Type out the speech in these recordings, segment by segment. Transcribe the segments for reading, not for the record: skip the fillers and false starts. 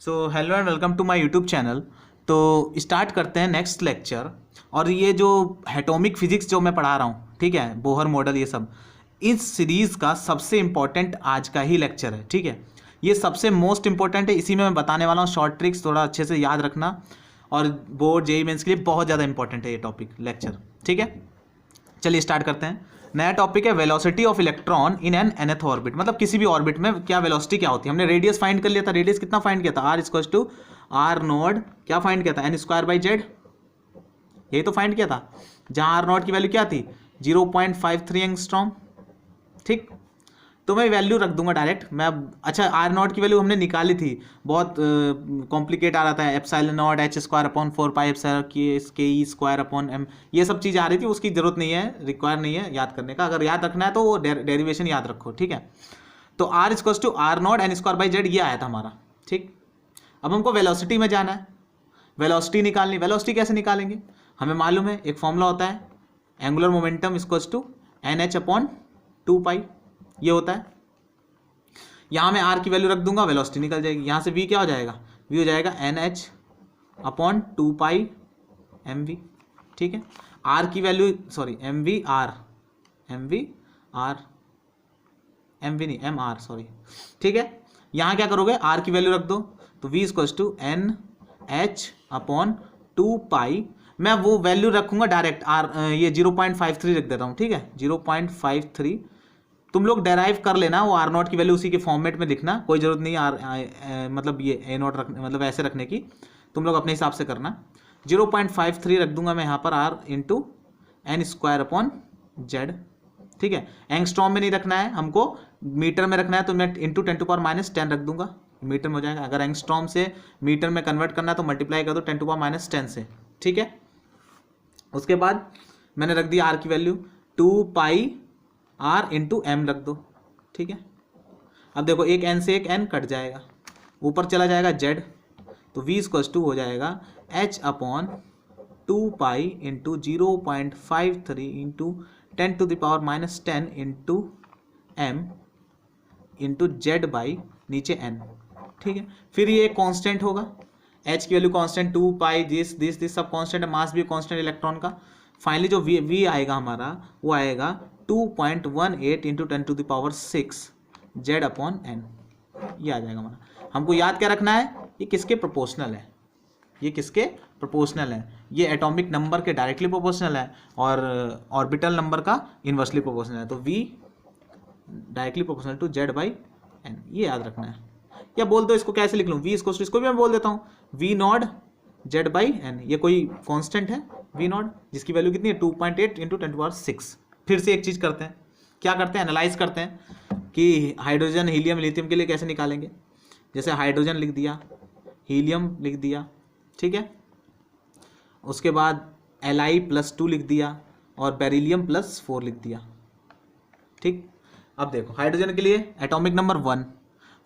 So hello and welcome to my YouTube channel. तो start करते हैं नेक्स्ट लेक्चर। और ये जो एटॉमिक फिजिक्स जो मैं पढ़ा रहा हूँ, ठीक है, बोहर मॉडल, ये सब इस सीरीज़ का सबसे इम्पोर्टेंट आज का ही लेक्चर है। ठीक है, ये सबसे मोस्ट इम्पोर्टेंट है। इसी में मैं बताने वाला हूँ शॉर्ट ट्रिक्स, थोड़ा अच्छे से याद रखना। और बोर्ड जेईई मेंस के लिए बहुत ज़्यादा इंपॉर्टेंट है ये टॉपिक लेक्चर। ठीक है, चलिए स्टार्ट करते हैं। नया टॉपिक है velocity of electron in an nth orbit. मतलब किसी भी ऑर्बिट में क्या वेलोसिटी क्या होती है। हमने रेडियस फाइंड कर लिया था। रेडियस कितना फाइंड किया था? R equals to R naught क्या फाइंड किया था? एन स्क्वायर बाई जेड, यही तो फाइंड किया था। जहां आर नॉट की वैल्यू क्या थी? 0.53 एंगस्ट्रॉम। ठीक, तो मैं वैल्यू रख दूंगा डायरेक्ट मैं। अच्छा, आर नॉट की वैल्यू हमने निकाली थी, बहुत कॉम्प्लिकेट आ रहा था। Epsilon naught H square upon 4 pi epsilon के ई स्क्वायर अपॉन एम, ये सब चीज़ आ रही थी। उसकी जरूरत नहीं है, रिक्वायर नहीं है याद करने का। अगर याद रखना है तो वो डेरिवेशन याद रखो। ठीक है, तो R equals to R naught N square by Z, ये आया था हमारा। ठीक, अब हमको वेलोसिटी में जाना है, वेलोसिटी निकालनी। वेलोसिटी कैसे निकालेंगे? हमें मालूम है, एक फॉर्मूला होता है, angular momentum equals to N H upon 2 pi, ये होता है। यहाँ मैं आर की वैल्यू रख दूंगा, वेलोसिटी निकल जाएगी। यहाँ से वी क्या हो जाएगा? वी हो जाएगा N H upon 2 pi M V. ठीक है, आर की value, sorry M V R, M V R, M V नहीं एम आर, सॉरी। ठीक है, यहाँ क्या करोगे? आर की वैल्यू रख दो, तो V equals to N H upon 2 pi. मैं वो वैल्यू रखूंगा डायरेक्ट आर, ये 0.53 रख देता हूँ। ठीक है, 0.53 तुम लोग डेराइव कर लेना। वो आर नॉट की वैल्यू उसी के फॉर्मेट में लिखना, कोई जरूरत नहीं मतलब ये ए नॉट रखने, मतलब ऐसे रखने की। तुम लोग अपने हिसाब से करना। 0.53 रख दूंगा मैं यहाँ पर, R into N square upon Z. ठीक है, एंगस्ट्रॉम में नहीं रखना है हमको, मीटर में रखना है। तो मैं इंटू 10⁻10 रख दूंगा, मीटर में हो जाएगा। अगर एंगस्ट्रॉम से मीटर में कन्वर्ट करना है तो मल्टीप्लाई कर दो 10⁻10 से। ठीक है, उसके बाद मैंने रख दिया आर की value 2 pi R into M रख दो। ठीक है, अब देखो एक एन से एक एन कट जाएगा, ऊपर चला जाएगा जेड, तो वी इक्वल्स टू हो जाएगा H upon 2 pi into 0.53 into 10⁻10 into M into Z by नीचे एन। ठीक है, फिर ये कांस्टेंट होगा, एच की वैल्यू कांस्टेंट, 2 पाई दिस सब कांस्टेंट है, मास भी कांस्टेंट इलेक्ट्रॉन का। फाइनली जो वी आएगा हमारा, वो आएगा 2.18 इंटू 10⁶ जेड अपॉन एन, ये आ जाएगा हमारा। हमको याद क्या रखना है? ये किसके प्रोपोर्शनल है? ये किसके प्रोपोर्शनल है? ये एटॉमिक नंबर के डायरेक्टली प्रोपोर्शनल है और ऑर्बिटल नंबर का इन्वर्सली प्रोपोर्शनल है। तो V directly proportional to Z by N, ये याद रखना है। या बोल दो इसको, कैसे लिख लूँ? वी इसको भी मैं बोल देता हूँ V naught Z by N. ये कोई कांस्टेंट है वी नॉट, जिसकी वैल्यू कितनी है? 2.8 इंटू 10⁶। फिर से एक चीज़ करते हैं, क्या करते हैं? एनालाइज करते हैं कि हाइड्रोजन, हीलियम, लिथियम के लिए कैसे निकालेंगे। जैसे हाइड्रोजन लिख दिया, हीलियम लिख दिया, ठीक है, उसके बाद Li+2 लिख दिया और बेरिलियम +4 लिख दिया। ठीक, अब देखो हाइड्रोजन के लिए एटॉमिक नंबर 1,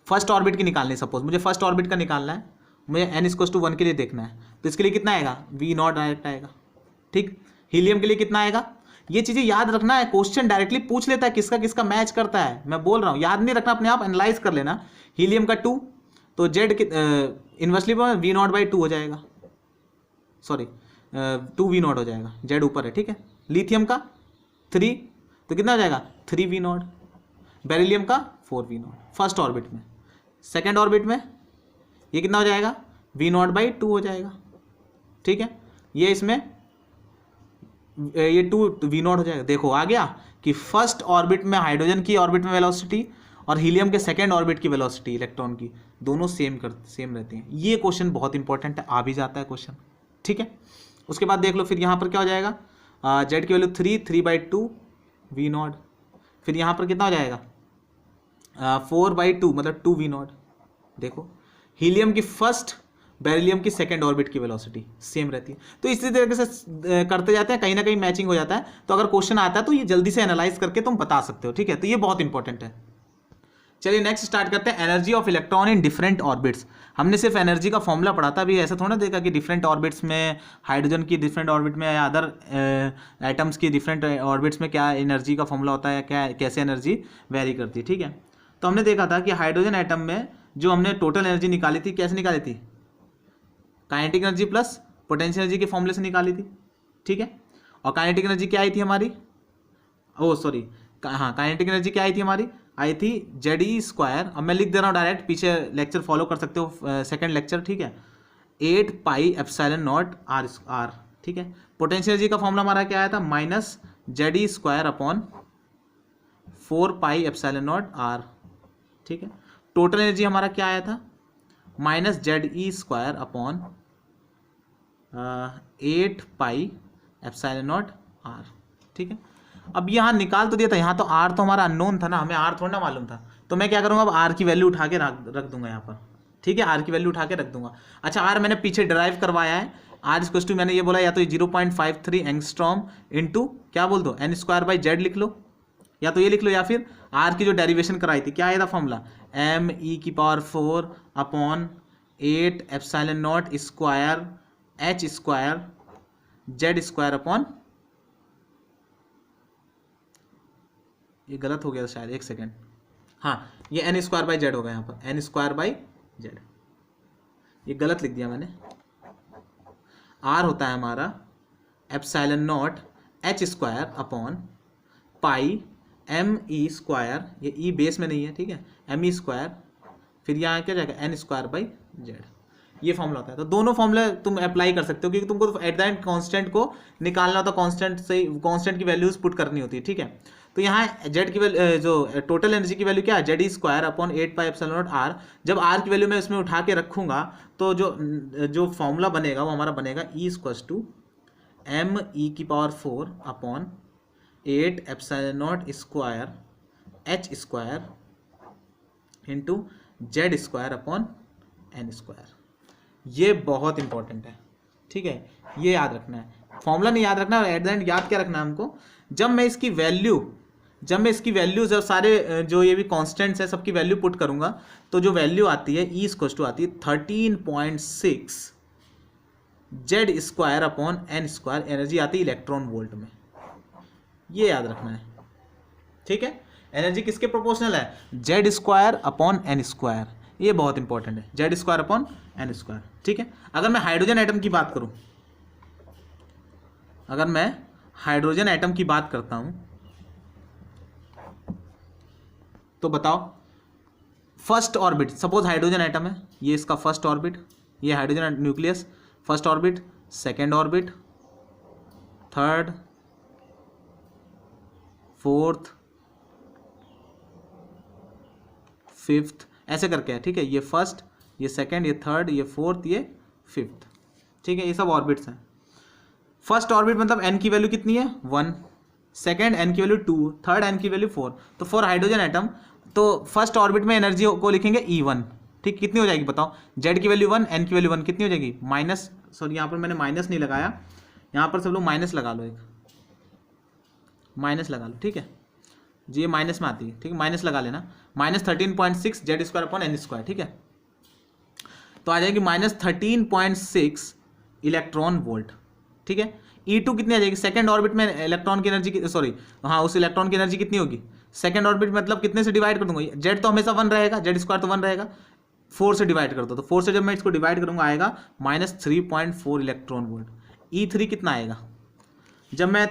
फर्स्ट ऑर्बिट की निकालनी है। सपोज मुझे फर्स्ट ऑर्बिट का निकालना है, मुझे n इक्वल्स टू 1 के लिए देखना है, तो इसके लिए कितना आएगा? वी नॉट डायरेक्ट आएगा। ठीक, हीलियम के लिए कितना आएगा? ये चीज़ें याद रखना है, क्वेश्चन डायरेक्टली पूछ लेता है किसका किसका मैच करता है। मैं बोल रहा हूँ, याद नहीं रखना, अपने आप एनालाइज कर लेना। हीलियम का 2, तो Z inversely V naught by 2 हो जाएगा, सॉरी 2 वी नॉट हो जाएगा, जेड ऊपर है। ठीक है, लिथियम का 3, तो कितना हो जाएगा? 3 वी नॉट। बेरिलियम का 4 वी नॉट फर्स्ट ऑर्बिट में। सेकेंड ऑर्बिट में ये कितना हो जाएगा? वी नॉट बाई 2 हो जाएगा। ठीक है, ये इसमें ये 2 वी नॉट हो जाएगा। देखो आ गया कि फर्स्ट ऑर्बिट में हाइड्रोजन की ऑर्बिट में वेलोसिटी और हीलियम के सेकेंड ऑर्बिट की वेलोसिटी इलेक्ट्रॉन की दोनों सेम रहती हैं। ये क्वेश्चन बहुत इंपॉर्टेंट है, आ भी जाता है क्वेश्चन। ठीक है, उसके बाद देख लो फिर यहाँ पर क्या हो जाएगा? जेड की वैल्यू 3/2 वी नॉट। फिर यहाँ पर कितना हो जाएगा? 4/2 मतलब 2 वी नॉट। देखो हीलियम की फर्स्ट, बेरिलियम की सेकेंड ऑर्बिट की वेलोसिटी सेम रहती है। तो इसी तरीके से करते जाते हैं, कहीं ना कहीं मैचिंग हो जाता है। तो अगर क्वेश्चन आता है तो ये जल्दी से एनालाइज करके तुम बता सकते हो। ठीक है, तो ये बहुत इंपॉर्टेंट है। चलिए नेक्स्ट स्टार्ट करते हैं, energy of electron in different orbits. हमने सिर्फ एनर्जी का फॉर्मूला पढ़ा था, अभी ऐसा थोड़ा देखा कि डिफरेंट ऑर्बिट्स में, हाइड्रोजन की डिफरेंट ऑर्बिट में या अदर एटम्स की डिफरेंट ऑर्बिट्स में क्या एनर्जी का फॉर्मूला होता है, क्या कैसे एनर्जी वेरी करती है। ठीक है, तो हमने देखा था कि हाइड्रोजन एटम में जो हमने टोटल एनर्जी निकाली थी, कैसे निकाली थी, kinetic energy plus potential energy के फॉर्मूले से निकाली थी, ठीक है। और काइनेटिक एनर्जी क्या आई थी हमारी, ओ सॉरी, हाँ काइनेटिक एनर्जी क्या आई थी हमारी, आई थी जेड ई स्क्वायर, अब मैं लिख दे रहा हूँ डायरेक्ट, पीछे लेक्चर फॉलो कर सकते हो, सेकंड लेक्चर, ठीक है, 8 पाई एप्सिलॉन नॉट आर, ठीक है। पोटेंशियल एनर्जी का फॉर्मूला हमारा क्या आया था, minus Z E square upon 4 pi epsilon naught R, ठीक है। टोटल एनर्जी हमारा क्या आया था, minus Z E square upon 8 pi epsilon naught R, ठीक है। अब यहाँ निकाल तो दिया था, यहाँ तो आर तो हमारा अननोन था ना, हमें आर थोड़ा ना मालूम था, तो मैं क्या करूँगा, अब आर की वैल्यू उठा के रख दूंगा यहाँ पर, ठीक है, आर की वैल्यू उठा के रख दूंगा। अच्छा, आर मैंने पीछे डिराइव करवाया है, आर इक्वल टू मैंने ये बोला या तो 0.53 एंगस्ट्रॉम इंटू क्या बोल दो एन स्क्वायर बाई जेड लिख लो, या तो ये लिख लो, या फिर आर की जो डेरिवेशन कराई थी क्या आया था formula, me⁴ upon 8 epsilon naught square H square Z square upon, ये गलत हो गया था शायद, एक सेकेंड, हाँ ये एन स्क्वायर बाई जेड होगा यहाँ पर, एन स्क्वायर बाई जेड, ये गलत लिख दिया मैंने। आर होता है हमारा epsilon naught H square upon pi M E square, ये ई बेस में नहीं है, ठीक है, एम ई स्क्वायर, फिर यहाँ क्या जाएगा एन स्क्वायर बाई जेड, ये फॉर्मूला होता है। तो दोनों फॉर्मूले तुम अप्लाई कर सकते हो, क्योंकि तुमको एट द एंड कांस्टेंट को निकालना होता है, कांस्टेंट से कांस्टेंट की वैल्यूज पुट करनी होती है, ठीक है। तो यहाँ जेड की वैल्यू, जो टोटल एनर्जी की वैल्यू क्या है, Z E square upon 8 pi epsilon naught R, जब आर की वैल्यू मैं इसमें उठा के रखूंगा तो जो फॉर्मूला बनेगा वो हमारा बनेगा E equals to me⁴ upon 8 epsilon naught square H square into Z square upon N square. ये बहुत इंपॉर्टेंट है, ठीक है, ये याद रखना है, फॉर्मूला नहीं याद रखना, और एट द एंड याद क्या रखना है हमको, जब मैं इसकी वैल्यू जब सारे जो ये भी कॉन्स्टेंट्स है सबकी वैल्यू पुट करूंगा, तो जो वैल्यू आती है ई इक्वल टू आती है 13.6 Z square upon N square, energy आती है इलेक्ट्रॉन वोल्ट में, ये याद रखना है, ठीक है। एनर्जी किसके प्रोपोर्शनल है, Z square upon N square, ये बहुत इंपॉर्टेंट है, Z square upon N square, ठीक है। अगर मैं हाइड्रोजन एटम की बात करूं, अगर मैं हाइड्रोजन एटम की बात करता हूं तो बताओ, first orbit, suppose hydrogen atom है, ये इसका फर्स्ट ऑर्बिट, ये hydrogen nucleus, first orbit, second orbit, third, fourth, fifth, ऐसे करके है, ठीक है, ये फर्स्ट, ये सेकेंड, ये थर्ड, ये फोर्थ, ये फिफ्थ, ठीक है, ये सब ऑर्बिट्स हैं। फर्स्ट ऑर्बिट मतलब एन की वैल्यू कितनी है 1, सेकेंड एन की वैल्यू 2, थर्ड एन की वैल्यू 4, तो फॉर हाइड्रोजन एटम तो फर्स्ट ऑर्बिट में एनर्जी को लिखेंगे E1, ठीक, कितनी हो जाएगी बताओ, जेड की वैल्यू 1, एन की वैल्यू 1, कितनी हो जाएगी माइनस, सॉरी यहाँ पर मैंने माइनस नहीं लगाया, यहाँ पर सब लोग माइनस लगा लो, एक माइनस लगा लो, ठीक है जी, ये माइनस में आती है, ठीक है, माइनस लगा लेना, minus 13.6 Z square upon N square, ठीक है, तो आ जाएगी माइनस 13.6 इलेक्ट्रॉन वोल्ट, ठीक है। E2 कितनी आ जाएगी, सेकंड ऑर्बिट में इलेक्ट्रॉन की एनर्जी, सॉरी हाँ उस इलेक्ट्रॉन की एनर्जी कितनी होगी, सेकंड ऑर्बिट मतलब कितने से डिवाइड कर दूंगा, जेड तो हमेशा 1 रहेगा, जेड स्क्वायर तो 1 रहेगा, 4 से डिवाइड कर दो, तो 4 से जब मैं इसको डिवाइड करूंगा आएगा माइनस 3.4 इलेक्ट्रॉन वोल्ट। E3 कितना आएगा, जब मैं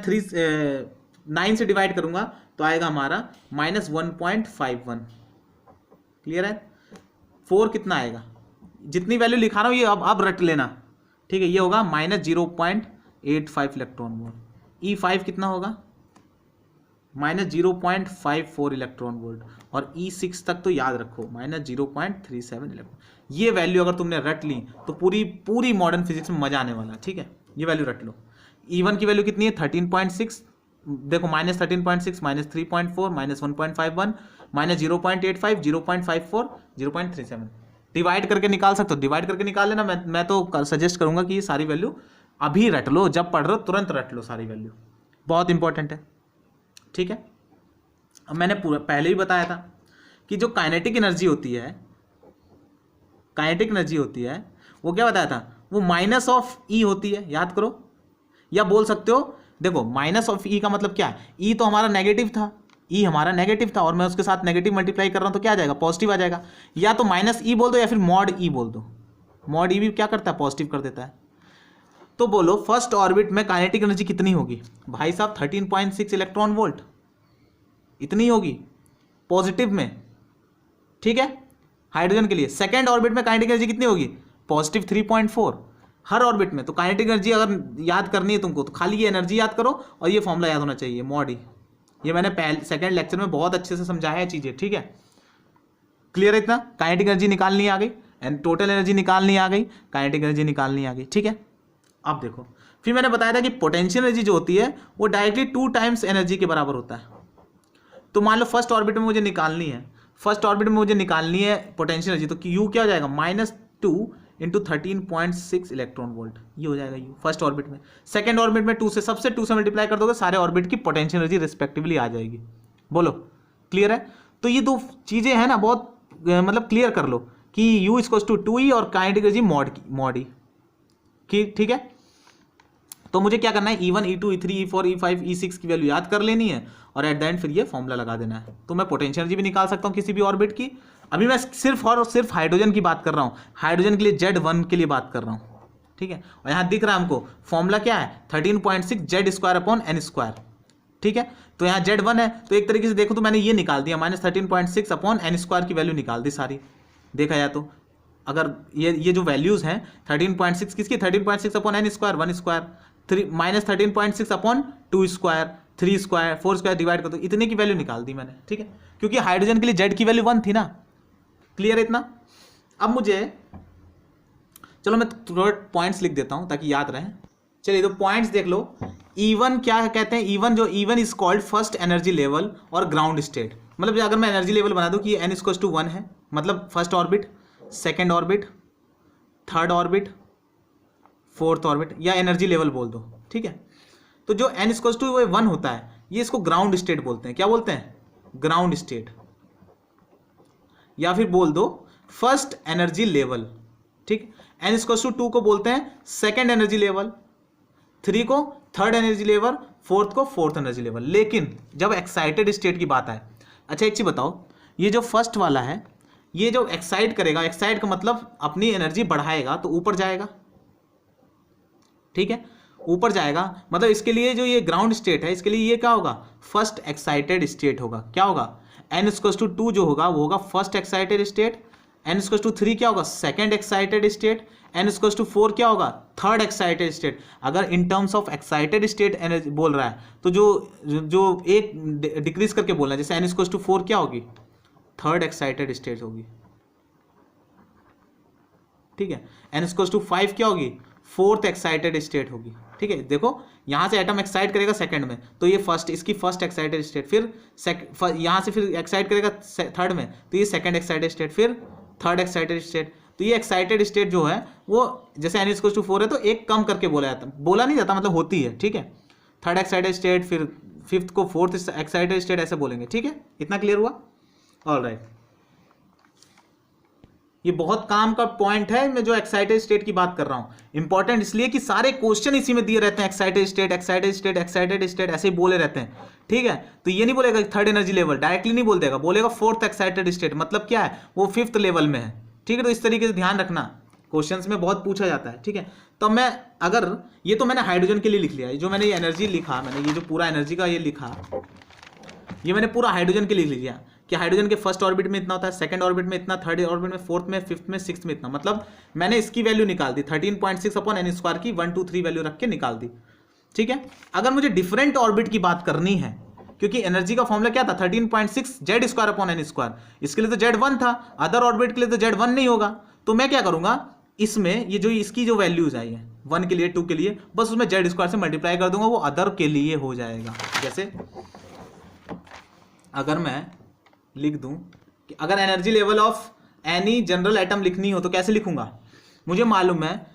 9 से डिवाइड करूंगा तो आएगा हमारा माइनस 1.51, क्लियर है। 4 कितना आएगा, जितनी वैल्यू लिखा रहा हूँ ये अब रट लेना, ठीक है, ये होगा माइनस 0.85 इलेक्ट्रॉन वोल्ट। E5 कितना होगा, माइनस 0.54 इलेक्ट्रॉन वोल्ट, और E6 तक तो याद रखो माइनस 0.37 इलेक्ट्रॉन। ये वैल्यू अगर तुमने रट ली तो पूरी मॉडर्न फिजिक्स में मजा आने वाला, ठीक है, ये वैल्यू रट लो। E1 की वैल्यू कितनी है 13.6, देखो minus 13.6 minus 3.4 minus 1.51 minus 0.85 0.54 0.37, divide करके निकाल सकते हो, डिवाइड करके निकाल लेना। मैं तो सजेस्ट करूंगा कि ये सारी वैल्यू अभी रट लो, जब पढ़ रहे हो तुरंत रट लो सारी वैल्यू, बहुत इंपॉर्टेंट है, ठीक है। अब मैंने पहले ही बताया था कि जो काइनेटिक एनर्जी होती है, काइनेटिक एनर्जी होती है वो क्या बताया था, वो माइनस ऑफ ई होती है, याद करो, या बोल सकते हो देखो माइनस ऑफ ई का मतलब क्या है, ई तो हमारा नेगेटिव था, ई हमारा नेगेटिव था और मैं उसके साथ नेगेटिव मल्टीप्लाई कर रहा हूँ तो क्या आ जाएगा, पॉजिटिव आ जाएगा। या तो माइनस ई बोल दो या फिर मॉड ई बोल दो। मॉड ई भी क्या करता है, पॉजिटिव कर देता है। तो बोलो फर्स्ट ऑर्बिट में काइनेटिक एनर्जी कितनी होगी भाई साहब, 13.6 इलेक्ट्रॉन वोल्ट इतनी होगी पॉजिटिव में, ठीक है, हाइड्रोजन के लिए। सेकेंड ऑर्बिट में काइनेटिक एनर्जी कितनी होगी, पॉजिटिव 3.4 हर ऑर्बिट में। तो काइनेटिक एनर्जी अगर याद करनी है तुमको तो खाली ये एनर्जी याद करो और ये फॉर्मूला याद होना चाहिए, मॉड ई। ये मैंने पहले सेकेंड लेक्चर में बहुत अच्छे से समझाया है चीज़ें, ठीक है, क्लियर है इतना। काइनेटिक एनर्जी निकालनी आ गई एंड टोटल एनर्जी निकालनी आ गई, काइनेटिक एनर्जी निकालनी आ गई, ठीक है। अब देखो फिर मैंने बताया था कि पोटेंशियल एनर्जी जो होती है वो डायरेक्टली 2 टाइम्स एनर्जी के बराबर होता है। तो मान लो फर्स्ट ऑर्बिट में मुझे निकालनी है, फर्स्ट ऑर्बिट में मुझे निकालनी है पोटेंशियल एनर्जी, तो यू क्या हो जाएगा, -2 × 13.6 इलेक्ट्रॉन वोल्ट, ये हो जाएगा यू फर्स्ट ऑर्बिट में। सेकेंड ऑर्बिट में 2 से मल्टीप्लाई कर दोगे, सारे ऑर्बिट की पोटेंशियल एनर्जी रिस्पेक्टिवली आ जाएगी। बोलो क्लियर है। तो ये दो चीज़ें हैं ना, बहुत मतलब क्लियर कर लो कि U = 2E और काइनेटिक एनर्जी मॉड ई, ठीक है। तो मुझे क्या करना है, E1 E2 E3 E4 E5 E6 की वैल्यू याद कर लेनी है और एट द एंड फिर ये फॉर्मूला लगा देना है। तो मैं पोटेंशियल एनर्जी भी निकाल सकता हूँ किसी भी ऑर्बिट की। अभी मैं सिर्फ और सिर्फ हाइड्रोजन की बात कर रहा हूँ, हाइड्रोजन के लिए Z1 के लिए बात कर रहा हूँ, ठीक है। और यहाँ दिख रहा है हमको फॉर्मूला क्या है, 13.6 Z²/n², ठीक है। तो यहाँ Z1 है, तो एक तरीके से देखो तो मैंने ये निकाल दिया, -13.6/n² की वैल्यू निकाल दी सारी, देखा जाए तो। अगर ये जो वैल्यूज हैं 13.6 किसकी, 13.6/n², 1², -13.6/2², 3², 4² डिवाइड कर दो, इतने की वैल्यू निकाल दी मैंने, ठीक है। क्योंकि हाइड्रोजन के लिए Z की वैल्यू 1 थी ना, क्लियर है इतना। अब मुझे चलो मैं थोड़ा पॉइंट्स लिख देता हूं ताकि याद रहे। चलिए तो पॉइंट्स देख लो। E1 क्या कहते हैं, E1 is called first energy level और ग्राउंड स्टेट। मतलब अगर मैं एनर्जी लेवल बना दूं कि n = 1 है, मतलब first orbit, second orbit, third orbit, fourth orbit, या एनर्जी लेवल बोल दो, ठीक है। तो जो n = 1 होता है, ये इसको ग्राउंड स्टेट बोलते हैं। क्या बोलते हैं, ग्राउंड स्टेट, या फिर बोल दो फर्स्ट एनर्जी लेवल, ठीक। n = 2 को बोलते हैं सेकेंड एनर्जी लेवल, 3 को थर्ड एनर्जी लेवल, फोर्थ को फोर्थ एनर्जी लेवल। लेकिन जब एक्साइटेड स्टेट की बात आए, अच्छा एक चीज बताओ, ये जो फर्स्ट वाला है, ये जो एक्साइट करेगा, एक्साइट का मतलब अपनी एनर्जी बढ़ाएगा तो ऊपर जाएगा, ठीक है, ऊपर जाएगा। मतलब इसके लिए जो ये ग्राउंड स्टेट है, इसके लिए ये क्या होगा, फर्स्ट एक्साइटेड स्टेट होगा। क्या होगा, n = 2 जो होगा वो होगा फर्स्ट एक्साइटेड स्टेट, n = 3 क्या होगा, सेकेंड एक्साइटेड स्टेट, n = 4 क्या होगा, थर्ड एक्साइटेड स्टेट। अगर in terms of excited state energy बोल रहा है तो जो एक डिक्रीज करके बोलना है, जैसे n = 4 क्या होगी, थर्ड एक्साइटेड स्टेट होगी, ठीक है। n = 5 क्या होगी, फोर्थ एक्साइटेड स्टेट होगी, ठीक है। देखो यहाँ से एटम एक्साइट करेगा सेकंड में तो ये फर्स्ट, इसकी फर्स्ट एक्साइटेड स्टेट, फिर यहाँ से फिर एक्साइट करेगा थर्ड में तो ये सेकंड एक्साइटेड स्टेट, फिर थर्ड एक्साइटेड स्टेट। तो ये एक्साइटेड स्टेट जो है वो जैसे n = 4 है तो एक कम करके बोला नहीं जाता, मतलब होती है, ठीक है। थर्ड एक्साइटेड स्टेट, फिर फिफ्थ को फोर्थ एक्साइटेड स्टेट, ऐसे बोलेंगे, ठीक है। इतना क्लियर हुआ, ऑलराइट। ये बहुत काम का पॉइंट है, मैं जो एक्साइटेड स्टेट की बात कर रहा हूं, इंपॉर्टेंट इसलिए कि सारे क्वेश्चन इसी में दिए रहते हैं, excited state excited state excited state ऐसे ही बोले रहते हैं, ठीक है। तो ये नहीं बोलेगा थर्ड एनर्जी लेवल, डायरेक्टली नहीं बोल देगा, बोलेगा फोर्थ एक्साइटेड स्टेट, मतलब क्या है, वो फिफ्थ लेवल में है, ठीक है। तो इस तरीके से ध्यान रखना, क्वेश्चंस में बहुत पूछा जाता है, ठीक है। तो मैं अगर ये तो मैंने हाइड्रोजन के लिए लिख लिया, जो मैंने ये एनर्जी लिखा, मैंने ये जो पूरा एनर्जी का ये लिखा, ये मैंने पूरा हाइड्रोजन के लिए लिख लिया कि हाइड्रोजन के फर्स्ट ऑर्बिट में इतना होता है, सेकंड ऑर्बिट में इतना, थर्ड ऑर्बिट में, फोर्थ में, फिफ्थ में, सिक्स्थ में इतना। मतलब मैंने इसकी वैल्यू निकाल दी 13.6/n² की 1 2 3 वैल्यू रख के निकाल दी, ठीक है। अगर मुझे डिफरेंट ऑर्बिट की बात करनी है, क्योंकि एनर्जी का फॉर्मूला क्या था, 13.6 Z²/n², इसके लिए तो Z1 था, अदर ऑर्बिट के लिए तो Z1 नहीं होगा। तो मैं क्या करूंगा, इसमें ये जो इसकी जो वैल्यूज आई है 1 के लिए 2 के लिए, बस उसमें Z² से मल्टीप्लाई कर दूंगा, वो अदर के लिए हो जाएगा। जैसे अगर मैं लिख दूं कि अगर energy level of any general atom लिखनी हो तो कैसे लिखूंगा, मुझे मालूम है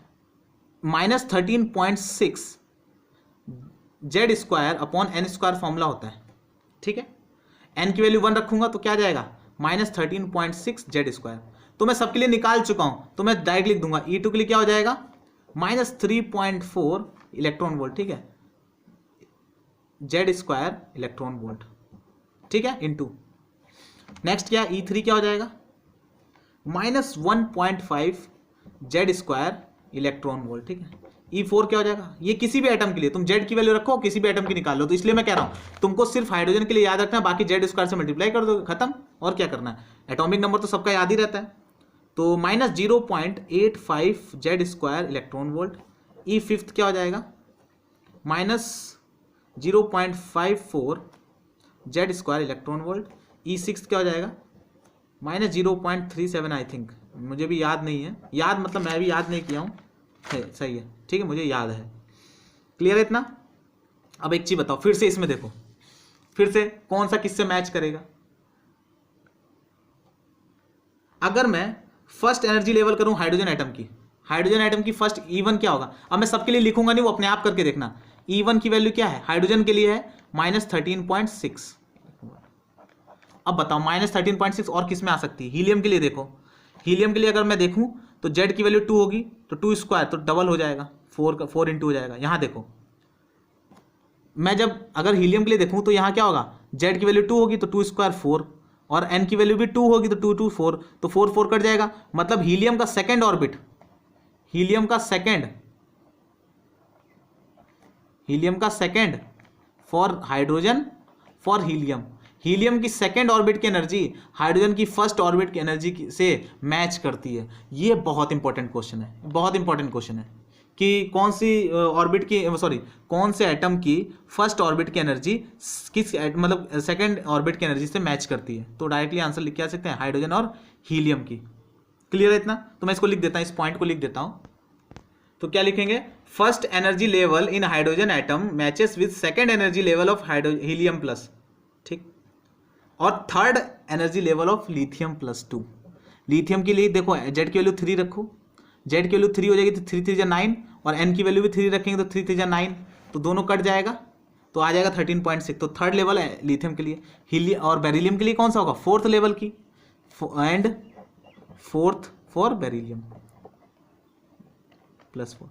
-13.6 Z²/n² फॉर्मूला होता है, ठीक है। n की वैल्यू 1 रखूंगा तो क्या जाएगा, -13.6 Z²। तो मैं सबके लिए निकाल चुका हूं, तो मैं डायरेक्ट लिख दूंगा E2 के लिए क्या हो जाएगा, -3.4 इलेक्ट्रॉन वोल्ट, ठीक है, Z² इलेक्ट्रॉन वोल्ट, ठीक है, इनटू नेक्स्ट क्या E3 क्या हो जाएगा -1.5 जेड स्क्वायर इलेक्ट्रॉन वोल्ट, ठीक है। E4 क्या हो जाएगा, ये किसी भी एटम के लिए तुम जेड की वैल्यू रखो, किसी भी एटम की निकाल लो, तो इसलिए मैं कह रहा हूं तुमको सिर्फ हाइड्रोजन के लिए याद रखना है, बाकी जेड स्क्वायर से मल्टीप्लाई कर दो, खत्म। और क्या करना है, एटॉमिक नंबर तो सबका याद ही रहता है। तो -0.85 Z square electron volt. E5 क्या हो जाएगा -0.54 Z square electron volt. E6 क्या हो जाएगा -0.37 आई थिंक, मुझे भी याद नहीं है, याद मतलब मैं भी याद नहीं किया हूँ, सही है, ठीक है, मुझे याद है। क्लियर है इतना। अब एक चीज बताओ, फिर से इसमें देखो, फिर से कौन सा किससे मैच करेगा। अगर मैं फर्स्ट एनर्जी लेवल करूं हाइड्रोजन एटम की फर्स्ट E1 क्या होगा, अब मैं सबके लिए लिखूंगा नहीं, वो अपने आप करके देखना। E1 की वैल्यू क्या है हाइड्रोजन के लिए है -13.6। अब बताओ -13.6 और किस में आ सकती है, हीलियम के लिए देखो, हीलियम के लिए अगर मैं देखूं तो जेड की वैल्यू 2 होगी, तो 2 स्क्वायर तो डबल हो जाएगा, 4 इंटू हो जाएगा। यहाँ देखो मैं जब अगर हीलियम के लिए देखूं तो यहाँ क्या होगा, जेड की वैल्यू 2 होगी तो 2 स्क्वायर 4, और एन की वैल्यू भी 2 होगी तो 2 2 4, तो 4 4 कट जाएगा। मतलब हीलियम का सेकेंड ऑर्बिट, हीलियम का second for hydrogen for helium की सेकेंड ऑर्बिट की एनर्जी हाइड्रोजन की फर्स्ट ऑर्बिट की एनर्जी से मैच करती है। ये बहुत इंपॉर्टेंट क्वेश्चन है, बहुत इंपॉर्टेंट क्वेश्चन है कि कौन सी ऑर्बिट की, सॉरी कौन से एटम की फर्स्ट ऑर्बिट की एनर्जी किस मतलब सेकेंड ऑर्बिट की एनर्जी से मैच करती है। तो डायरेक्टली आंसर लिख के आ सकते हैं हाइड्रोजन और हीलियम की। क्लियर है इतना। तो मैं इसको लिख देता हूँ, इस पॉइंट को लिख देता हूँ। तो क्या लिखेंगे, first energy level in hydrogen atom matches with second energy level of helium plus, ठीक, और third energy level of lithium +2। Lithium के लिए देखो जेड की वैल्यू 3 रखो, जेड की वैल्यू 3 हो जाएगी तो 3 3 9, और एन की वैल्यू भी 3 रखेंगे तो 3 3 9, तो दोनों कट जाएगा तो आ जाएगा 13.6। तो थर्ड लेवल है लिथियम के लिए। हीलियम और बेरिलियम के लिए कौन सा होगा, फोर्थ लेवल की, एंड फोर्थ फॉर बेरिलियम +4,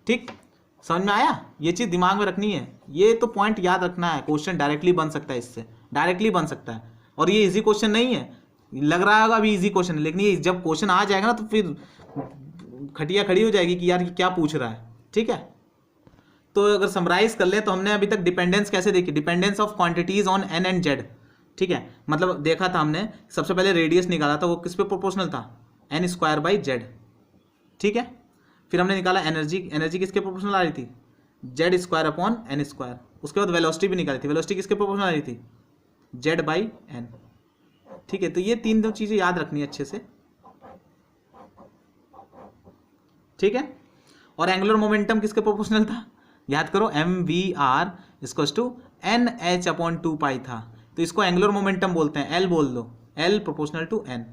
ठीक। समझ में आया, ये चीज दिमाग में रखनी है, ये तो पॉइंट याद रखना है। क्वेश्चन डायरेक्टली बन सकता है, इससे डायरेक्टली बन सकता है, और ये इजी क्वेश्चन नहीं है, लग रहा होगा अभी इजी क्वेश्चन है, लेकिन ये जब क्वेश्चन आ जाएगा ना तो फिर खटिया खड़ी हो जाएगी कि यार ये क्या पूछ रहा है, ठीक है। तो अगर समराइज कर ले तो हमने अभी तक डिपेंडेंस कैसे देखी, dependence of quantities on an and Z, ठीक है। मतलब देखा था हमने, सबसे पहले रेडियस निकाला था, वो किस पे प्रोपोर्शनल था, n²/z, ठीक है। फिर हमने निकाला एनर्जी किसके प्रोपोर्शनल आ रही थी, Z²/n²। उसके बाद वेलोसिटी भी निकाली थी, वेलोसिटी किसके प्रोपोर्शनल आ रही थी, Z/n, ठीक है। तो ये 3 चीजें याद रखनी है अच्छे से, ठीक है। और एंगुलर मोमेंटम किसके प्रोपोर्शनल था, याद करो, mvr = NH/2π था, तो इसको एंगुलर मोमेंटम बोलते हैं, L बोल दो, L ∝ n,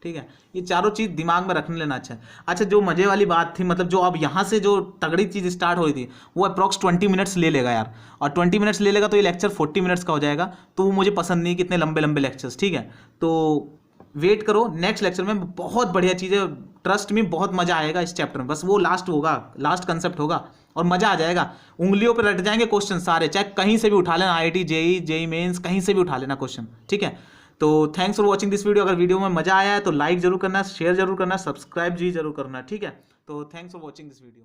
ठीक है। ये चारों चीज दिमाग में रखने लेना अच्छा है। अच्छा, जो मजे वाली बात थी, मतलब जो अब यहाँ से जो तगड़ी चीज स्टार्ट हो रही थी, वो अप्रॉक्स 20 मिनट्स ले लेगा यार, और 20 मिनट्स ले लेगा तो ये लेक्चर 40 मिनट्स का हो जाएगा, तो वो मुझे पसंद नहीं कितने लंबे लंबे लेक्चर्स, ठीक है। तो वेट करो, नेक्स्ट लेक्चर में बहुत बढ़िया चीज़ें, ट्रस्ट में बहुत मजा आएगा इस चैप्टर में। बस वो लास्ट होगा, लास्ट कंसेप्ट होगा और मजा आ जाएगा, उंगलियों पे रट जाएंगे क्वेश्चन सारे, चाहे कहीं से भी उठा लेना, IIT जेई मेंस कहीं से भी उठा लेना क्वेश्चन, ठीक है। तो thanks for watching this video. अगर वीडियो में मजा आया है तो लाइक जरूर करना, शेयर जरूर करना, सब्सक्राइब जी जरूर करना, ठीक है। तो thanks for watching this video.